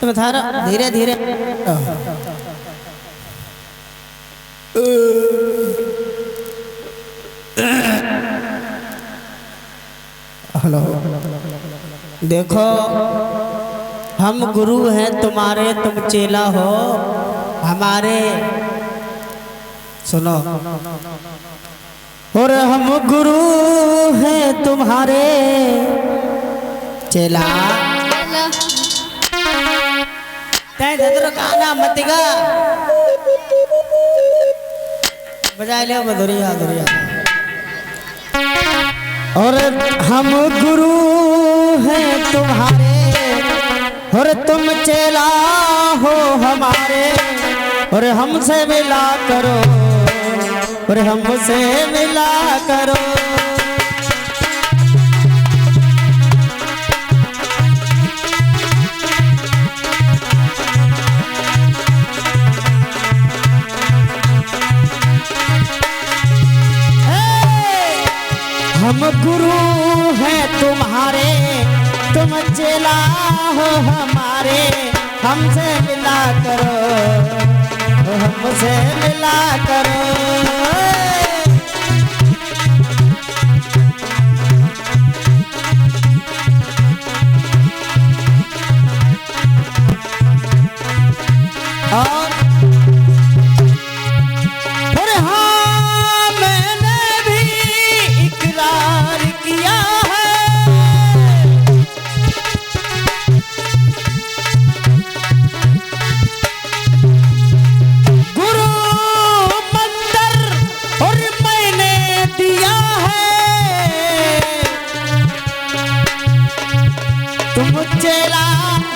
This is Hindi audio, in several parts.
तुम थारा धीरे धीरे हेलो देखो हम गुरु हैं तुम्हारे, तुम चेला हो हमारे। सुनो, और हम गुरु हैं तुम्हारे चेला। तय धदर गाना मतिगा बजा ले मधुरिया धुरिया। और हम गुरु हैं तुम्हारे और तुम चेला हो हमारे, और हमसे मिला करो, और हमसे मिला करो। हम गुरु हैं तुम्हारे, तुम चेला हो हमारे, हमसे मिला करो, हमसे मिला करो। और हाँ मैंने भी इकरार किया है, गुरु मंदिर और मैंने दिया है। तुम चेला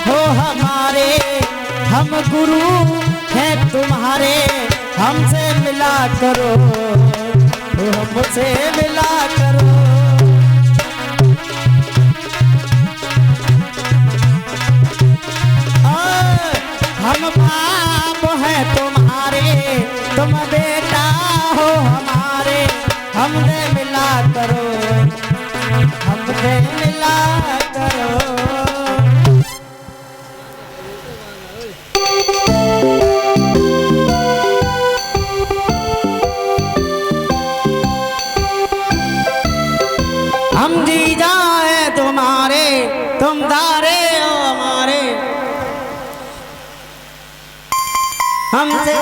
हो हमारे, हम गुरु हैं तुम्हारे, हमसे मिला करो, हमसे मिला करो। हम बाप हैं तुम्हारे, तुम बेटा हो हमारे, हमसे मिला करो, हमसे मिला करो। हम जीजा है तुम्हारे, तुम दारे हो हमारे, हमसे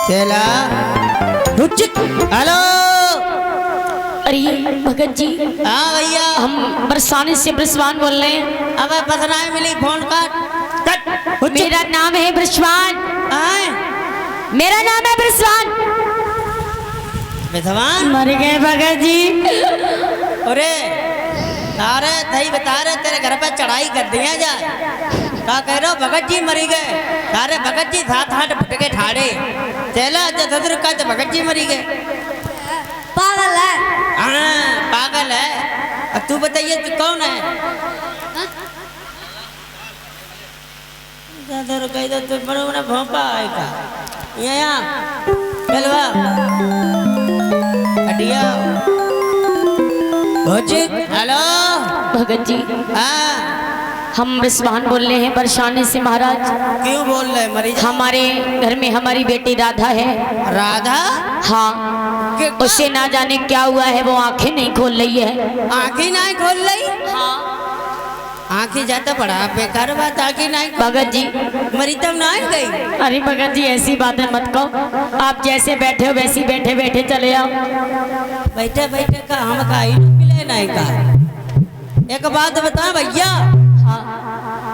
चला। हेलो अरे भगत जी, हाँ भैया, हम बरसाने से ब्रजवान बोल रहे हैं। अब पसराए मिली फोन काट। मेरा नाम है ब्रजवान, मेरा नाम है ब्रजवान। विधवान मर गए भगत जी। अरे तारे थई बता रहे तेरे घर पे चढ़ाई कर दिया जा, क्या कह रहे हो? भगत जी मरी गए, सारे भगत जी साथ हाथ फट के ठाड़े चला सदर का, तो भगत जी मरी गए। पागल है। हाँ पागल है। अब तू बताइए तू कौन है? कह दो तो बड़े बड़ा भोंपा आएगा यहाँ चलवा हटिया। हेलो भगत जी, हाँ हम ब्रजवान बोल रहे हैं बरसाने से महाराज। क्यों बोल रहे मरीज? हमारे घर में हमारी बेटी राधा है। राधा? हाँ, उसे ना जाने क्या हुआ है, वो आंखें नहीं खोल रही है। आंखें नहीं खोल रही? हाँ। आंखें जाता पड़ा बेकार बात, आंखें नहीं भगत जी मरी तब नहीं गई। अरे भगत जी ऐसी बातें मत कहो, आप जैसे बैठे हो वैसे बैठे बैठे चले आओ। बैठे बैठे का हम का मिले नहीं का। एक बात बता भैया,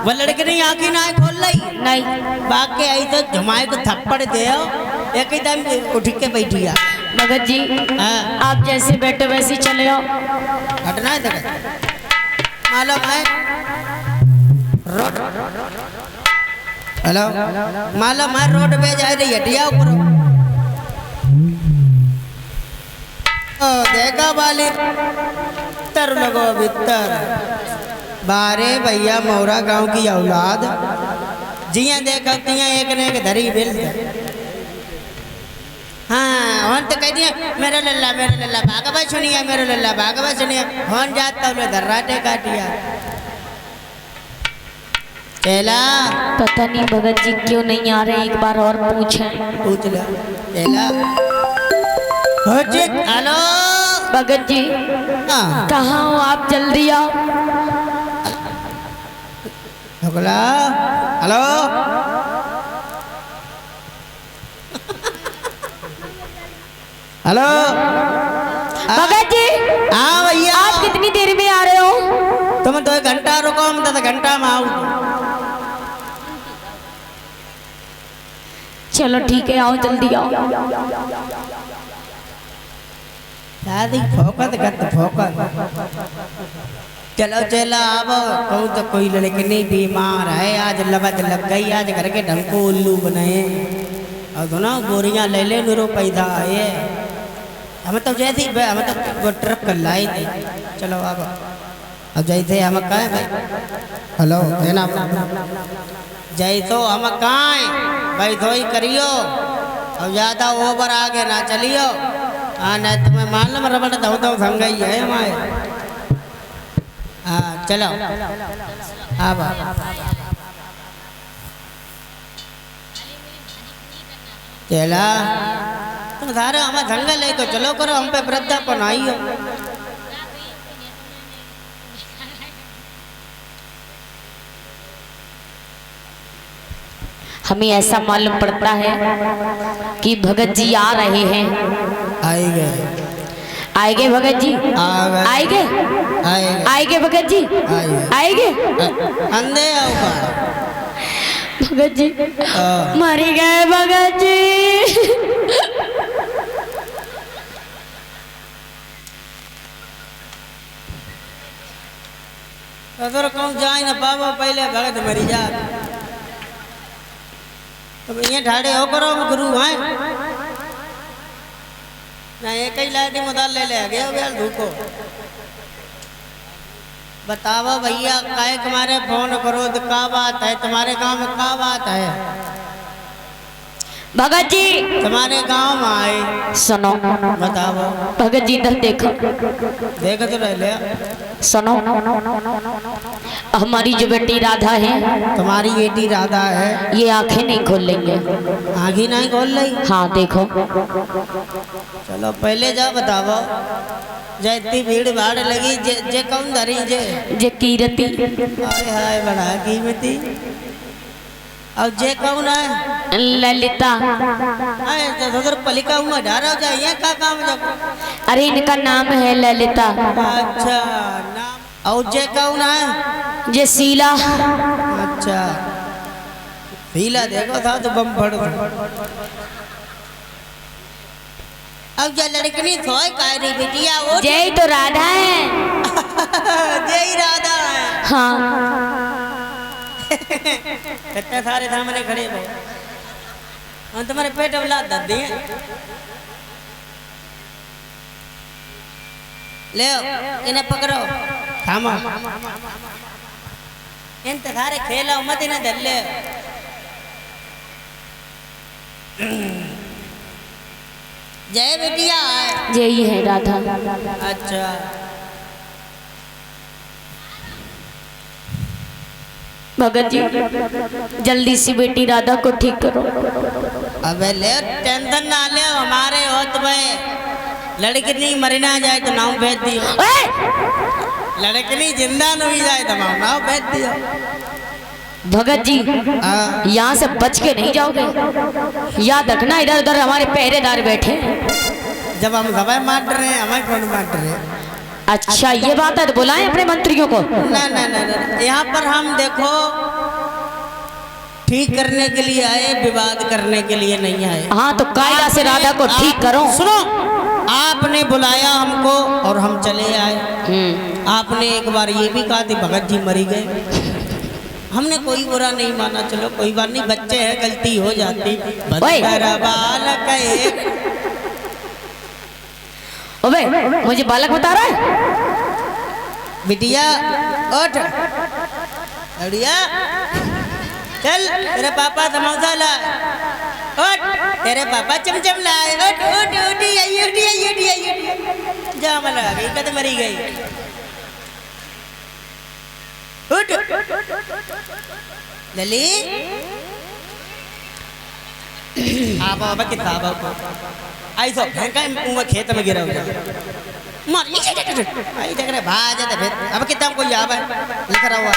वो लड़के नहीं आंखें नहीं खोल रही? नहीं। बाकी आई तो झुमाए को थप्पड़ दे एक दम उठ के बैठी आ। भगत जी हाँ। आप जैसे बैठे वैसे चले आओ। हटना है तेरे मालूम है? रोड हेलो मालूम है रोड पे जा रही हटिया ऊपर। ओ देखा वाली तर लगो भीतर बारे भैया मोरा गांव की औलाद जिया देखा तिया एक ने एक धरी बिल। हाँ हन तो कह दिया मेरा लल्ला भागवा सुनिया, मेरा लल्ला भागवा सुनिया। हन जाता उन्हें धर्राटे काटिया। चेला पता नहीं भगत जी क्यों नहीं आ रहे, एक बार और पूछें। पूछ ले चेला। हेलो भगत जी हाँ कहाँ हो आप, जल्दी आओ। ढोकला हेलो हेलो भगत जी हाँ भैया आप कितनी देर में आ रहे हो? तुम 2 घंटा रुको, हम 10 घंटा में आऊँ। चलो ठीक है, आओ जल्दी आओ। शादी फोकत गत फोकत। चलो चला अब कहूँ तो कोई लड़की नहीं बीमार है, आज लबत लग गई, आज घर के ढंग को उल्लू बनाए और दोनों बोरियां ले ले नुरो पैदा आए। हम तो जैसी हम तो वो ट्रक कर लाई थी। चलो अब जैसे हम कहें भाई हेलो है ना जय तो हम कहें भाई तो ही करियो और ज़्यादा ओवर आगे ना चलियो। हाँ नहीं तुम्हें मालूम रबड़ दो तो संग ही है हमारे। हाँ चलो अब चला तुम सारे हमें संग लेकर चलो करो, हम पे वृद्धापन आई हो। हमें ऐसा मालूम पड़ता है कि भगत जी आ रहे हैं। आएंगे आएंगे भगत जी, आएंगे आएंगे भगत जी, आएंगे अंधे आओगा भगत जी, मर गए भगत जी। अगर कहूँ जाए ना बाबा पहले भगत मरी जा तो ये ठाड़े हो करो गुरु हैं ना एक ही लाइट मुदाल ले ले गया हो धूको। बताओ भैया काहे तुम्हारे फोन करो तो क्या बात है, तुम्हारे गांव में क्या बात है? भगत जी तुम्हारे गांव में आए। सुनो बताओ भगत जी इधर देखो, देख तो रह ले। सुनो हमारी जो बेटी राधा है, तुम्हारी बेटी राधा है, ये आंखें नहीं खोल लेंगे। आँखें नहीं खोल रही? हाँ देखो। चलो पहले जाओ बताओ जे इतनी भीड़ भाड़ लगी जे कौन धरी जे कीरती। हाय हाय बड़ा कीमती। और जे कौन है? ललिता। अरे तो उधर पलिका हुआ डारा जाइए क्या काम जब? अरे इनका नाम है ललिता। अच्छा नाम। और जे कौन है? जे शीला। अच्छा शीला देखो था तो बम फड़। अब जो लड़कनी थोड़ी कह रही बिटिया वो जय तो राधा है। जय राधा है। हाँ कितने सारे सामने खड़े हो और तुम्हारे पेट वाला दर्दी है। ले इन्हें पकड़ो थामा इन सारे खेला मत इन्हें धर ले। जय बेटिया है। जय ही है राधा। अच्छा भगत जी जल्दी सी बेटी राधा को ठीक करो। अबे ले टेंशन ना ले, हमारे हो तुम्हें लड़कनी मर ना जाए तो नाम भेज दियो। लड़कनी जिंदा नहीं जाए तो नाम भेज दियो। भगत जी यहाँ से बच के नहीं जाओगे, याद रखना इधर उधर हमारे पहरेदार बैठे। जब हम हमें मार रहे हैं हमें कौन मार रहे हैं? अच्छा ये बात है तो बुलाएं अपने मंत्रियों को। ना ना ना ना यहाँ पर हम देखो ठीक करने के लिए आए, विवाद करने के लिए नहीं आए। हाँ तो कायदा से राधा को ठीक करो। सुनो आपने बुलाया हमको और हम चले आए। आपने एक बार ये भी कहा थी भगत जी मरी गए, हमने कोई बुरा नहीं माना। चलो कोई बात नहीं, बच्चे हैं गलती हो जाती। बालक है। ओबे मुझे बालक बता रहा है? बिटिया उठ बढ़िया चल, तेरे पापा समोसा ला। उठ तेरे पापा चमचम लाए। उठ उठ उठ जा मला गई कद मरी गई। उठ लली आबा आबा कितना आबा को आई सब फेंका मुंह खेत में गिरा हुआ मार आई देख रहे भाज जाते फिर अब कितना हमको याद है लिख रहा हुआ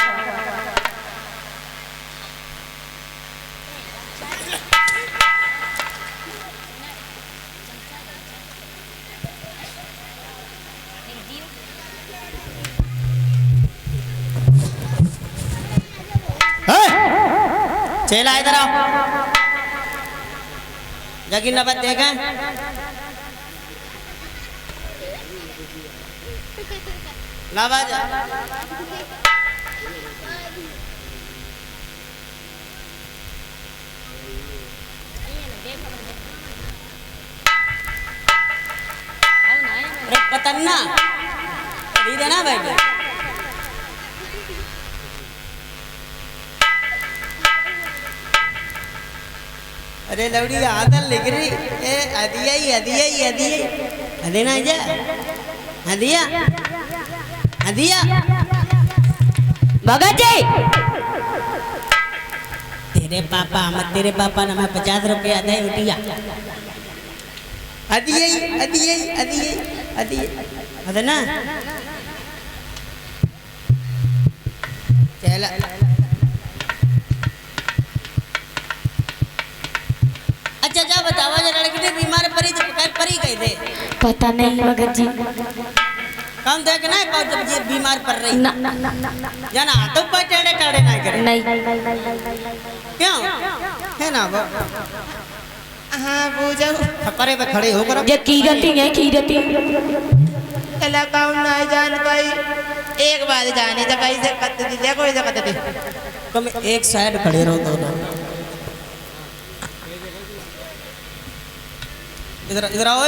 चला इधर आओ जगी नबत देखा नवाज पतन्ना देना भाई अरे लवड़ी आदल लिख रही ए अदिया ही अदिया ही अदिया अदे ना जा अदिया अदिया भगत जी तेरे पापा ने मैं 50 रुपया दे उठिया अदिया ही अदिया ही अदिया अदिया अदे ना चला अच्छा जा बतावा जो लड़की ने बीमार परी तो परी गई थे पता नहीं भगत जी कौन देखना है कौन जब ये बीमार पड़ रही ना जाना तो पर टेढ़े टेढ़े ना करे नहीं क्यों है ना वो हाँ वो जाओ खपरे पे खड़े हो कर ये कीरती है कीरती चला कौन ना जान पाई एक बार जाने तो कैसे कत दी देखो ऐसे कत दी तुम एक साइड खड़े रहो दोनों इधर इधर आओ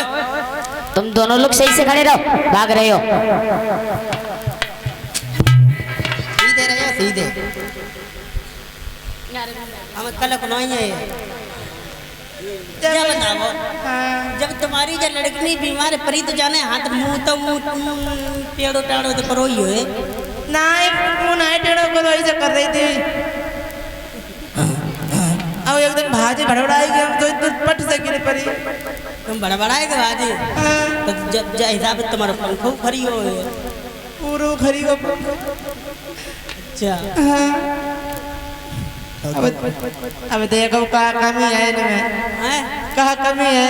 तुम दोनों लोग सही से खड़े रहो भाग रहे हो सीधे रहो सीधे हम कल को नहीं है क्या बताओ जब तुम्हारी जब लड़की बीमार पड़ी तो जाने हाथ मुंह तो टेढ़ो टेढ़ो तो करो ही है ना मुंह टेढ़ो करो ऐसे कर रही थी अब एकदम भाजी भड़बड़ाएगी हम तो पट से गिर पड़ी तुम बड़बड़ाएगे भाजी तो जब हिसाब से तुम्हारा पंखो खरी हो पूरो खरी हो अच्छा अब देखो कहाँ कमी है इनमें कहाँ कमी है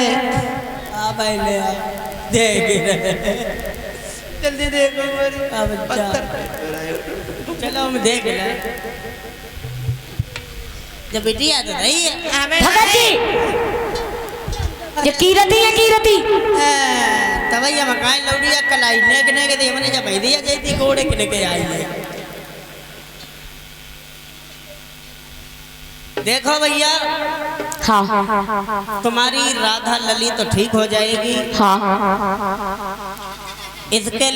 भाई ले देख जल्दी देखो अब चलो हम देख ले जब बेटी आ तो नहीं है भगत जी ये कीरती है कीरती तब ये मकान लौड़िया कलाई नेक नेक दे हमने जब भाई दिया जाती घोड़े के लेके आई है देखो भैया हाँ तुम्हारी राधा लली तो ठीक हो जाएगी हाँ इसके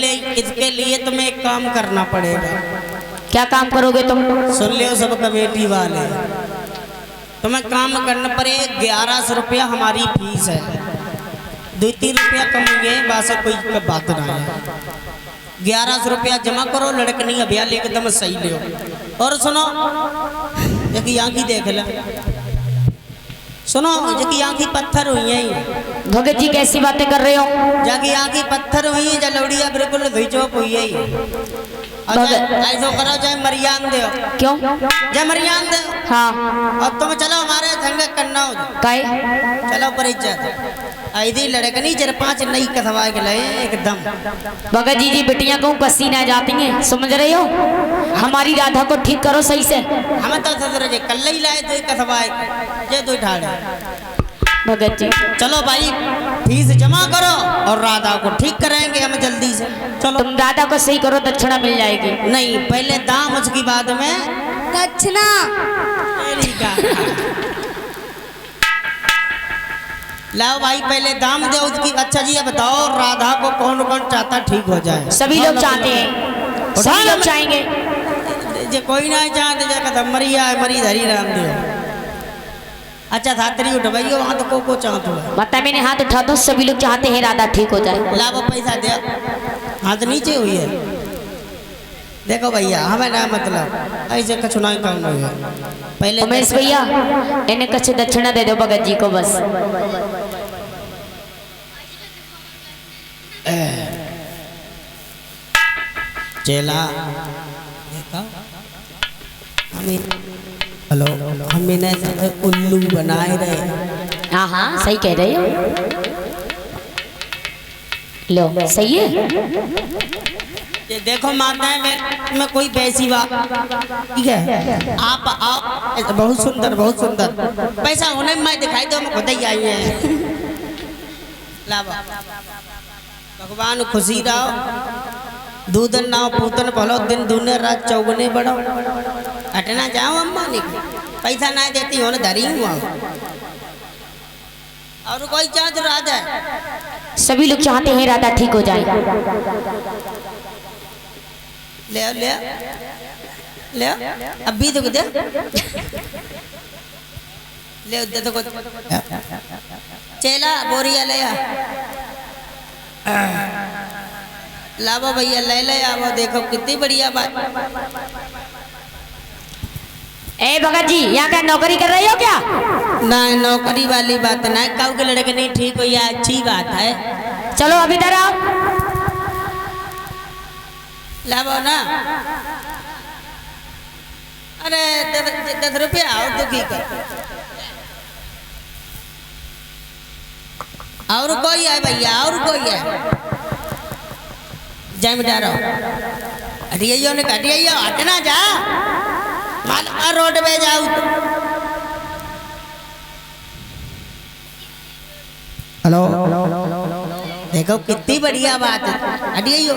लिए तुम्हें एक काम करना पड़ेगा क्या काम करोगे तुम सुन लियो सब कमेटी वाले तुम्हें काम करना पड़े 1100 रुपया हमारी फीस है 2-3 रुपया कम है बस कोई बात ना है 1100 रुपया जमा करो लड़कनी अभियान एकदम सही लियो और सुनो एक आँखी देख ला सुनो जबकि आँखी पत्थर हुई है भगत जी कैसी बातें कर रहे हो जाकी आँखी पत्थर हुई है जलौड़िया बिल्कुल धुई चौक हुई है ऐसा करो जय मरियान दे क्यों जय मरियान दे हाँ और तुम चलो हमारे संग करना हो काय चलो परिचय ऐदी लड़कनी 4-5 नई कसवा के लाए एकदम भगत जी बिटियां को कसी ना जाती हैं समझ रहे हो हमारी राधा को ठीक करो सही से हम तो सदर जे कल ही लाए दो कसवा जे दो ठाड़े भगत जी चलो भाई फीस जमा करो और राधा को ठीक कराएंगे हम जल्दी से चलो तुम राधा को सही करो दक्षिणा मिल जाएगी नहीं पहले दाम उसकी बाद में दक्षिणा लाओ भाई पहले दाम दे उसकी अच्छा जी ये बताओ राधा को कौन कौन चाहता ठीक हो जाए सभी लोग चाहते हैं सभी लोग चाहेंगे जे कोई ना चाहते जे कदम मरिया मरी धरी राम दे अच्छा धात्री उठ भाई वहां तो को चाहत हो बता मैंने हाथ उठा दो सभी लोग चाहते हैं राधा ठीक हो जाए लाओ पैसा दे हाथ नीचे हुई है देखो भैया हमें ना मतलब ऐसे कछु नहीं करना है पहले उमेश भैया इन्हें कुछ दक्षिणा दे दो भगत जी को बस। चेला देखा हमें हेलो हम इन्हें उल्लू बनाए रहे। हाँ हाँ सही कह रहे हो। लो सही है। ये देखो माताएं में कोई वैसी बात ठीक है। आप आओ बहुत सुंदर पैसा होने में मैं दिखाई दो मैं खुद ही आई है। लावा भगवान खुशी रहो दूधन नाव पूतन भलो दिन दूने रात चौगने बढ़ो हटना जाओ अम्मा ने पैसा ना देती हो ना धरी हुआ और कोई चार्ज राजा है। सभी लोग चाहते हैं राधा ठीक हो जाए। ले ले ले अभी तो दे ले दे तो चेला बोरिया ले लावा भैया ले आओ देखो कितनी बढ़िया बात। ए भगत जी यहाँ क्या नौकरी कर रही हो क्या? ना नौकरी वाली बात ना काऊ के लड़के नहीं ठीक हो या अच्छी बात है। चलो अभी इधर आओ। लावा ना अरे 10 रुपया और दुखी कर और कोई है भैया और कोई है जय मिटा रहो हटियो ने हटियो हटना जा माल रोड पे जाऊ हेलो देखो कितनी बढ़िया बात है हटियो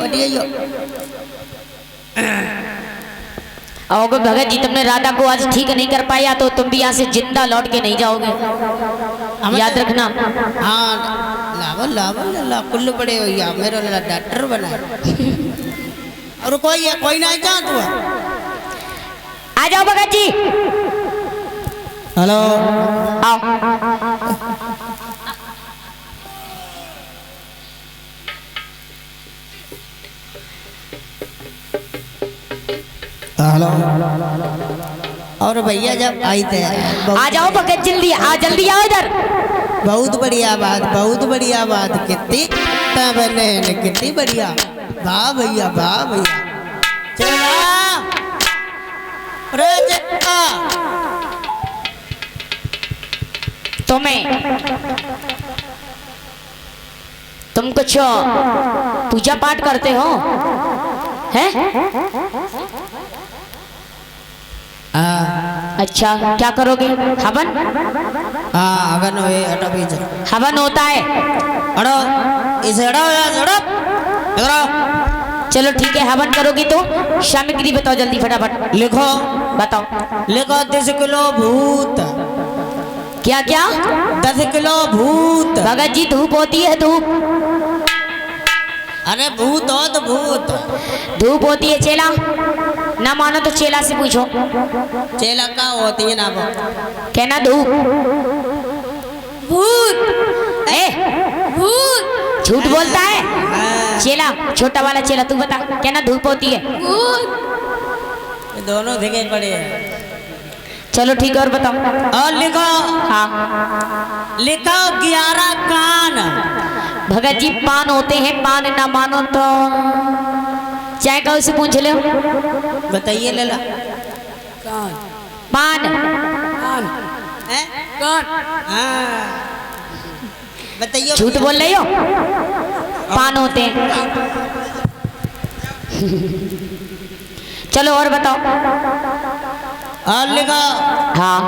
अगर भगत जी तुमने राधा को आज ठीक नहीं कर पाया तो तुम भी यहाँ से जिंदा लौट के नहीं जाओगे याद रखना। हाँ लावा कुल्लू बड़े हो या मेरा डॉक्टर बना और कोई नहीं जा तू आ जाओ भगत जी। हेलो आओ। हेलो और भैया जब आई थे आ जाओ भगत जल्दी आओ इधर। बहुत बढ़िया बात कितनी बने कितनी बढ़िया वाह भैया चला तुम कुछ पूजा पाठ करते हो हैं? अच्छा क्या करोगे? हवन? हाँ हवन हवन होता है। अड़ो इसे अड़ो चलो ठीक है हवन करोगी तो सामग्री बताओ जल्दी फटाफट। लिखो बताओ। 10 किलो भूत। क्या 10 किलो भूत। भगत जी धूप होती है धूप। अरे भूत हो तो भूत धूप होती है चेला ना मानो तो चेला से पूछो। चेला का होती है ना वो कहना धूप भूत भूत झूठ बोलता है। चेला छोटा वाला चेला तू बता कहना धूप होती है ये दोनों दिखे पड़े हैं। चलो ठीक है और बताओ। और लिखो हाँ लिखो 11 कान। भगत जी पान होते हैं पान ना मानो तो चाय का उसे पूछ ले। बताइए लला पान है कौन? हाँ बताइए झूठ बोल रही हो पान होते हैं। चलो और बताओ। और लिखो हाँ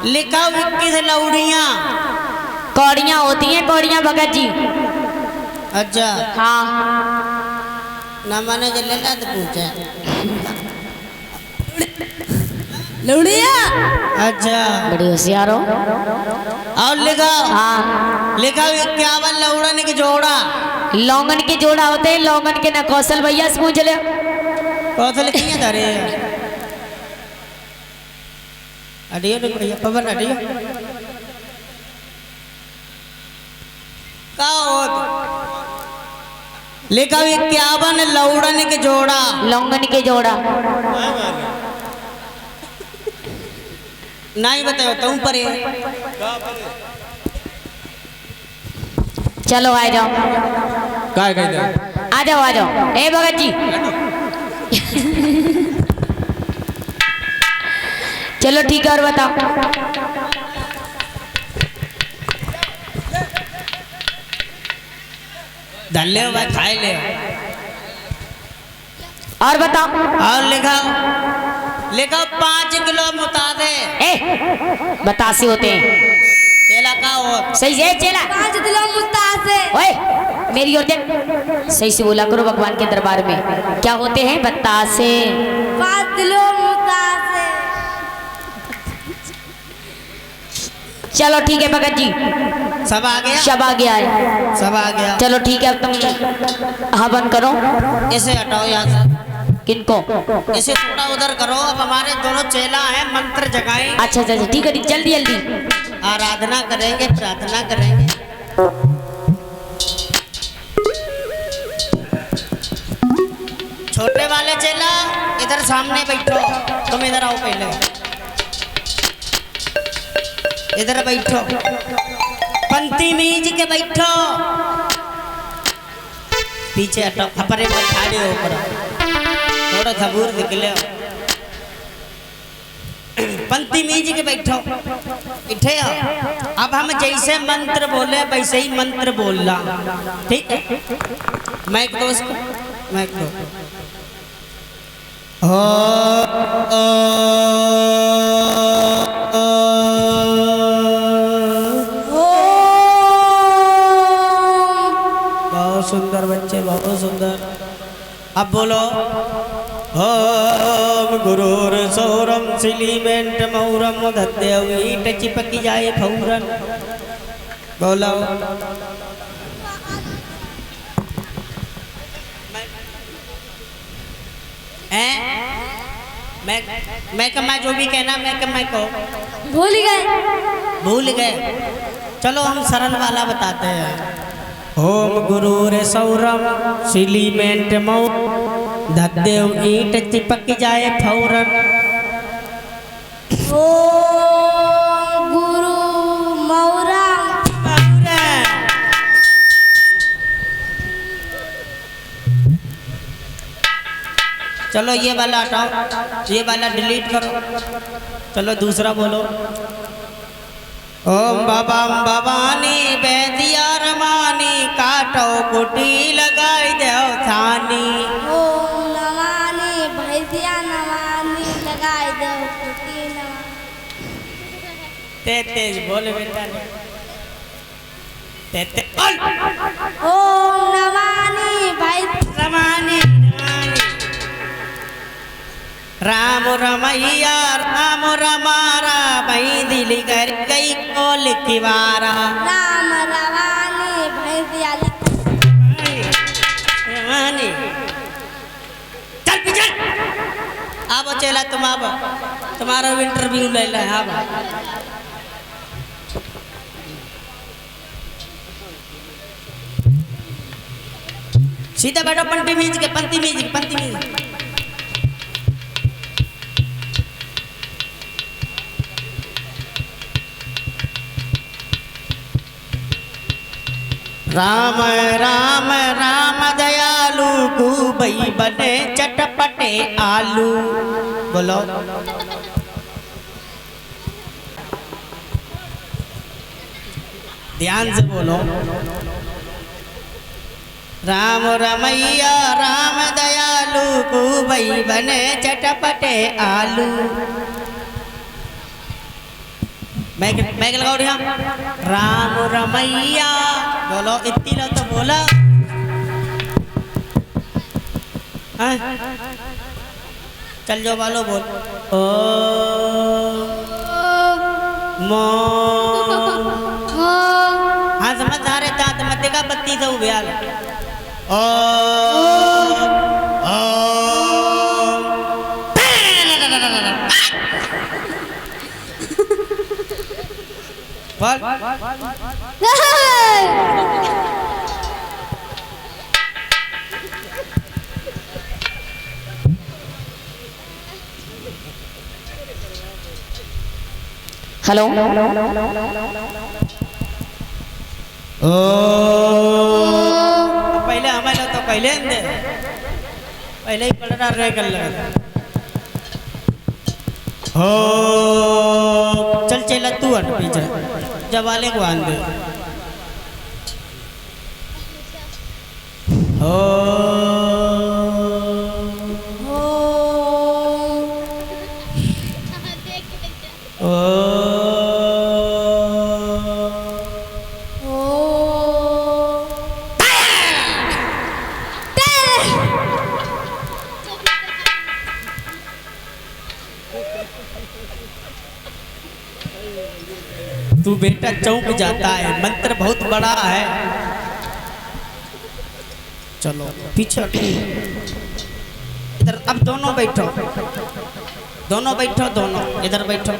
लिखो 21 लौड़ियाँ। कौड़ियाँ होती हैं कौड़ियाँ भगत जी। अच्छा हाँ ना माने जो लला तो पूछा लौड़िया। अच्छा बड़ी होशियार हो। और लिखो हाँ लिखो 51 लौड़न की जोड़ा। लौंगन के जोड़ा होते हैं लौंगन के ना कौशल भैया से पूछ ले। कौशल किया धरे अडियो ने बढ़िया पवन अडियो का हो लिखा 51 लौड़न के जोड़ा। लौंगन के जोड़ा। नहीं बताओ तुम पर है। चलो आ जाओ। काय कहते आ जाओ आ जाओ। ए भगत जी चलो ठीक है और बताओ। धल्ले भाई खाए ले। और बताओ। और लिखा 5 किलो मुतादे। ए बतासे होते हैं। चेला का हो सही से चेला। 5 किलो मुतासे। ओए मेरी ओर देख। सही से बोला करो भगवान के दरबार में क्या होते हैं बतासे। 5 किलो मुतासे। चलो ठीक है भगत जी। सब आ गया। शब आ गया है। सब आ गया। चलो ठीक है अब तुम हवन करो। इसे हटाओ यहाँ से। किनको? इसे थोड़ा उधर करो। अब हमारे दोनों चेला हैं मंत्र जगाएं। अच्छा अच्छा ठीक है जल्दी जल्दी। आराधना करेंगे प्रार्थना करेंगे। छोटे वाले चेला इधर सामने बैठो। तुम इधर आओ पहले। इधर बैठो। पंक्ति मीज के बैठो। पीछे हटो। खपरे पर ठाड़े हो ऊपर थोड़ा सबूर निकले। पंक्ति मीज के बैठो। बैठे हो। अब हम जैसे मंत्र बोले वैसे ही मंत्र बोलना। ठीक है? मैं दो उसको। मैं दो। बहुत सुंदर बच्चे बहुत सुंदर। अब बोलो ओम गुरुर सौरम सिलीमेंट मौरम दद्देवीट चिपकी जाए फौरन। बोलो मैं जो भी कहना मैं कहो। भूल गए। चलो हम सरल वाला बताते हैं। ओम गुरुर सौरम सिलीमेंट मौ दद्देव ईट चिपक जाए फौरन। ओम गुरु मौरा। चलो ये वाला हटाओ। ये वाला डिलीट करो। चलो दूसरा बोलो। ओम बाबाम भवानी बैदिया रमानी काटो कुटी लगाई देव थानी। ओम नमानी भैसिया नमानी लगाई दो कुटी नमानी। तेज बोले बेटा। तेज बोल। ओम नमानी भाई रमानी राम रमैया राम रमारा मई दिली कर गई को लिखवारा। राम रवानी भैसिया रमानी। चल पीछे। अब चला तुम अब तुम्हारा इंटरव्यू ले ले। अब सीधा बैठो। पंक्ति मीज के पंक्ति मीज के पंक्ति मीज। राम राम राम दयालु गुबई बने चटपटे आलू। बोलो ध्यान से बोलो। राम रमैया राम दयालु गुबई बने चटपटे आलू। मैं लगाओ यहाँ। राम रमैया बोलो। इतनी लो तो बोला। चल जो वालो बोल। ओ मो हाँ समझ आ रहे दांत मत देखा बत्ती से उबियाल। ओ बोल। हेलो ओ पहले हमें तो पहले दे पहले ही पलटा रहे कर लगा हो चल चला तू हट पीछे जवाले को आन दे हो तू बेटा चौंक जाता है मंत्र बहुत बड़ा है चलो पीछे इधर अब दोनों बैठो दोनों इधर बैठो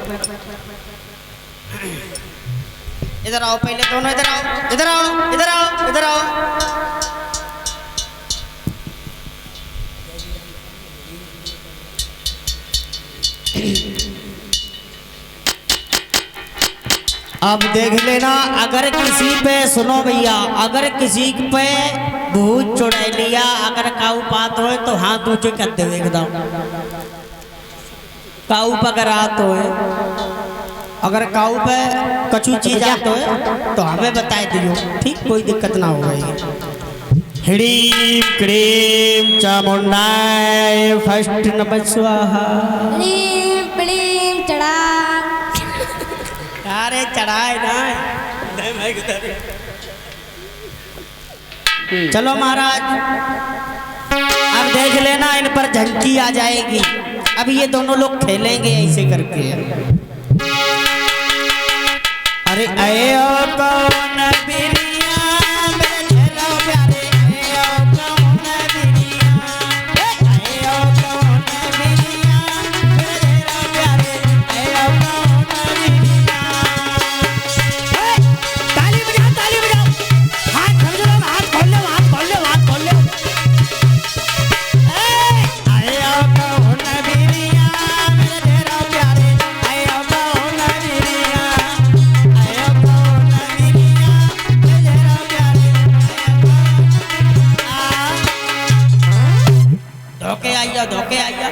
इधर आओ पहले दोनों इधर आओ इधर आओ इधर आओ इधर आओ अब देख लेना अगर किसी पे सुनो भैया अगर किसी पे भूत चुड़ैलिया अगर काऊ पात हो तो हाथ ऊंचे कर दे एकदम काऊ पकड़ हाथ हो अगर काऊ पे कछु चीज आते हो तो हमें बताए दियो ठीक कोई दिक्कत ना होगी ह्रीम क्रीम चामुंडाय फर्स्ट नमः स्वाहा ह्रीम क्लीम चढ़ा अरे चढ़ाए ना चलो महाराज अब देख लेना इन पर झंकी आ जाएगी अब ये दोनों लोग खेलेंगे ऐसे करके अरे आए ओ कौन बिरिया मेरे झेलो प्यारे आए ओ कौन बिरिया आए ओ कौन बिरिया मेरे झेलो प्यारे आए ओ कौन बिरिया ताली बजाओ हाथ खोल लो हाथ खोल लो आए ओ कौन बिरिया मेरे झेलो प्यारे आए ओ कौन बिरिया धोके आइया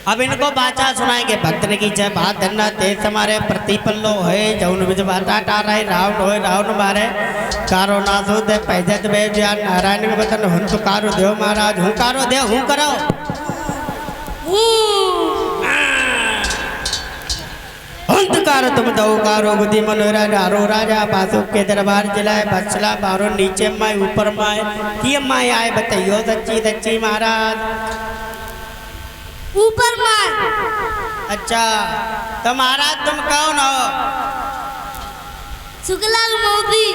अब इनको बाचा सुनाएंगे भक्तन की जय बात धन्ना तेज हमारे प्रतिपल्लो है जौन विज बाता टार है रावण होए रावण मारे कारो नासो दे पैदत वे ज्ञान नारायण के बतन हुंकारो देव महाराज हुंकारो देव हूं करो अंतकारो तुम दौकारो बुद्धि मनोरा नारो राजा बासु के दरबार जिलाए बछला बारो नीचे माय ऊपर माय किए माय आए बताइयो सच्ची सच्ची महाराज ऊपर मार अच्छा तो महाराज तुम कौन हो शुक्ला मोदी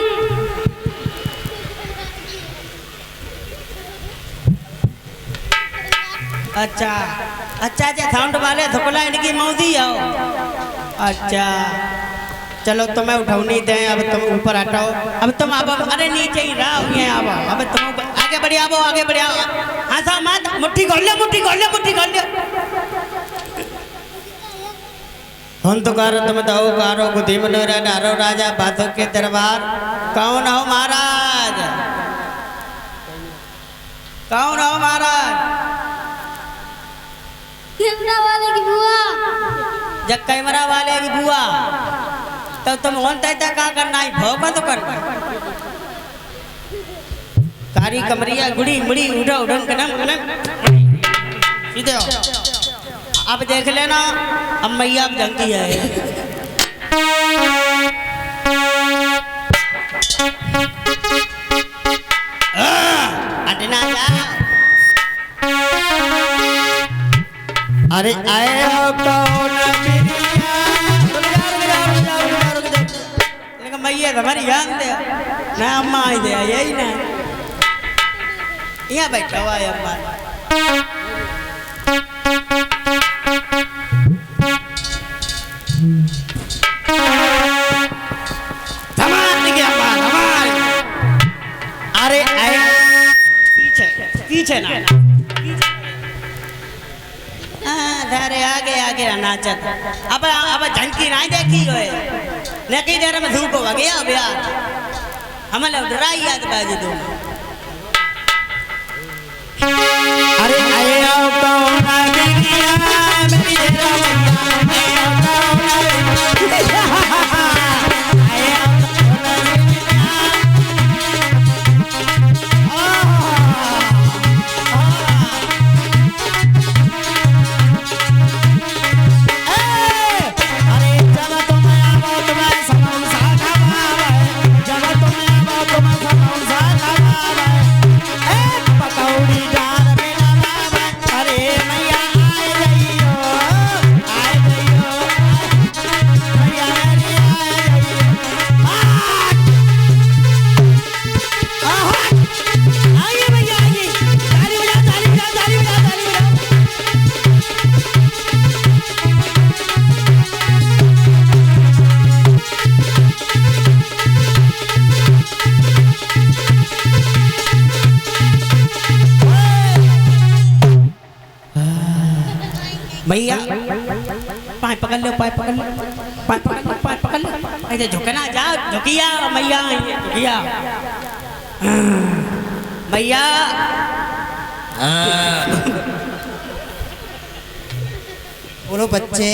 अच्छा अच्छा जे साउंड वाले थोकला इनकी मौदी हो अच्छा चलो तुम्हें उठौनी दे अब तुम ऊपर हटाओ अब तुम अब अरे नीचे ही रहो ये आओ अब तुम आगे बढ़ आओ हाँ सा मत मुट्ठी खोल ले हुंकार तुम दो कारो बुद्धि मनोरा नारो राजा बातों के दरबार कौन हो महाराज कैमरा वाले की बुआ जब कैमरा वाले की बुआ तब तुम होता क्या करना है भोग तो करना कारी कमरिया गुड़ी मुड़ी उड़ा उड़न कनम सीधे अब देख लेना अब मैया अब जंगी है अटना जा अरे आए हो कौन बिरिया लेकिन मैया हमारी जान दे ना अम्मा आई दे यही ना यहाँ बैठा हुआ है अम्मा अरे पीछे ना धारे आगे आगे नाचत अब झंकी नहीं देखी होए ने की देर में धूप हो गया ब्या हमले डराई याद बाजी दो अरे आयो कौन दुनिया मेरी भैया पाए पकड़ लो पाए पकड़ लो पाए पकड़ लो पाए पकड़ लो ऐसे झुकना जा झुकिया मैया झुकिया भैया बोलो बच्चे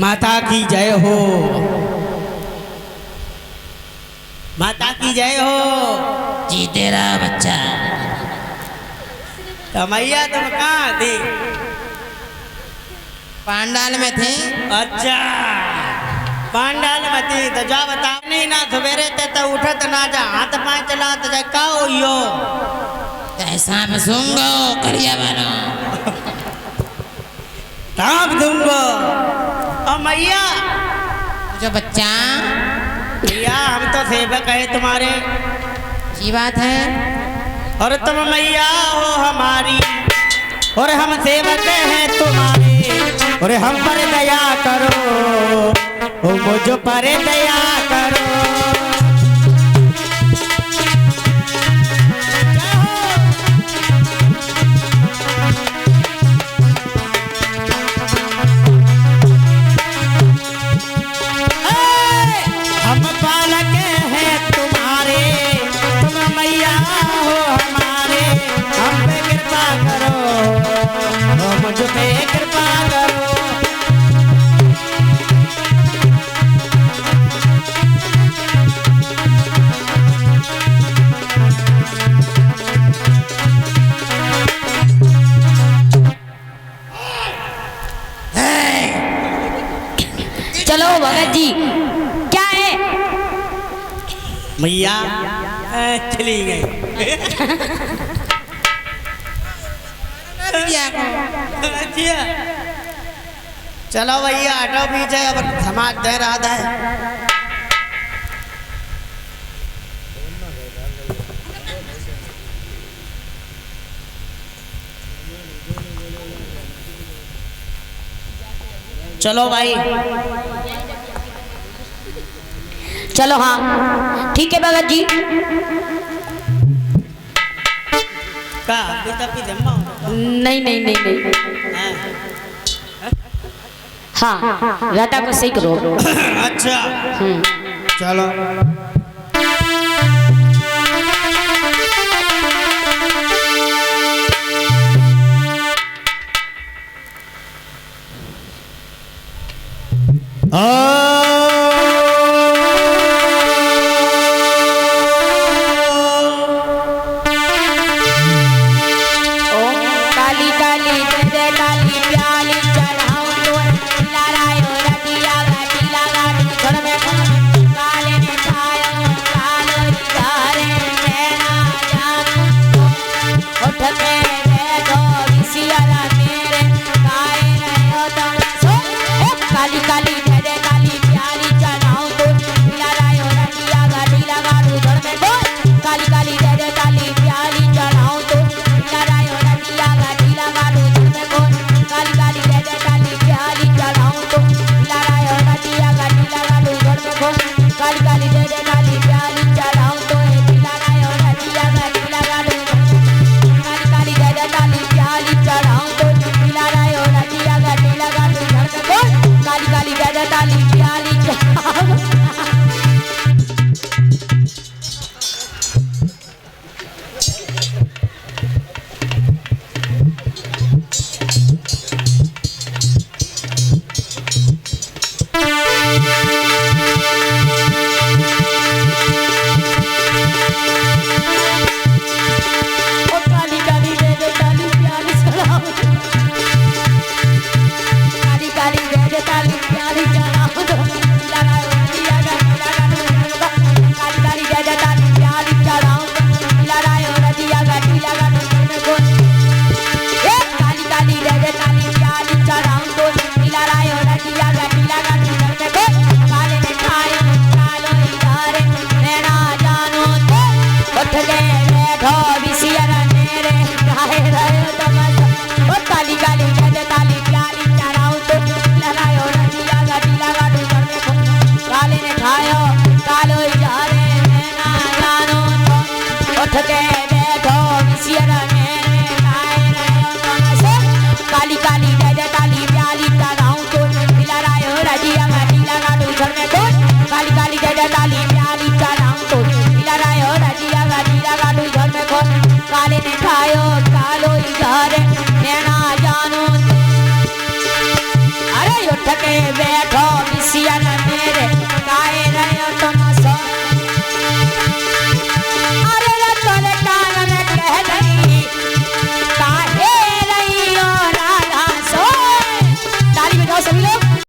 माता की जय हो माता की जय हो जी तेरा बच्चा तो मैया तुम कहाँ थी पांडाल में थे अच्छा पांडाल में थी तो जा बता नहीं ना सवेरे ते तो उठत ना जा हाथ पाँव चला तो जा का हो ऐसा में सुंगो करिया बनो ताप दूंगो और मैया जो बच्चा भैया हम तो सेवक है तुम्हारे जी बात है और तुम मैया हो हमारी और हम सेवक हैं तुम्हारे और हम पर दया करो ओ मुझ पर दया करो हम बालक हैं तुम्हारे तुम मैया हो हमारे हम पे कृपा करो ओ मुझ पे कृपा करो चलो भगत जी क्या है मैया चली गई अच्छा चलो भैया हटो पीछे अब समाज दे रहा है चलो भाई चलो हाँ ठीक है भगत जी का पिता की जम्मा नहीं नहीं नहीं नहीं हाँ राधा को सही करो अच्छा चलो काली काली जय जय काली प्याली चढ़ाऊं तो लारायो रतिया बैठीला गाड़ी घर में काले ने छायो कालो धारे नैना जानू उठ के बैठो विसियाला मेरे गाए रहो तुम सो काली काली जय जय काली प्याली चढ़ाऊं तो लारायो रतिया बैठीला गाड़ी घर में काली काली जय जय काली प्याली चढ़ाऊं तो लारायो रतिया बैठीला गाड़ी घर में काली काली जय जय काली प्याली चढ़ाऊं तो लारायो रतिया बैठीला गाड़ी घर में काली काली जय जय काली प्याली चढ़ाऊं तो लारायो रतिया बैठीला गाड़ी काली काली जय जय काली प्याली चढ़ाऊं तो मिला रायो रजिया गटी लगा तू घर में कोई काली काली गदा ताली प्याली काली काली जय ताली प्याली चढ़ाऊं तो मिला रायो रजिया गटी लगा तू घर में कोई काली काली जय ताली प्याली चढ़ाऊं तो मिला रायो रजिया गटी लगा तू घर में कोई काले ने खायो कालो इधर नैना जानो अरे उठ के बैठो बिसिया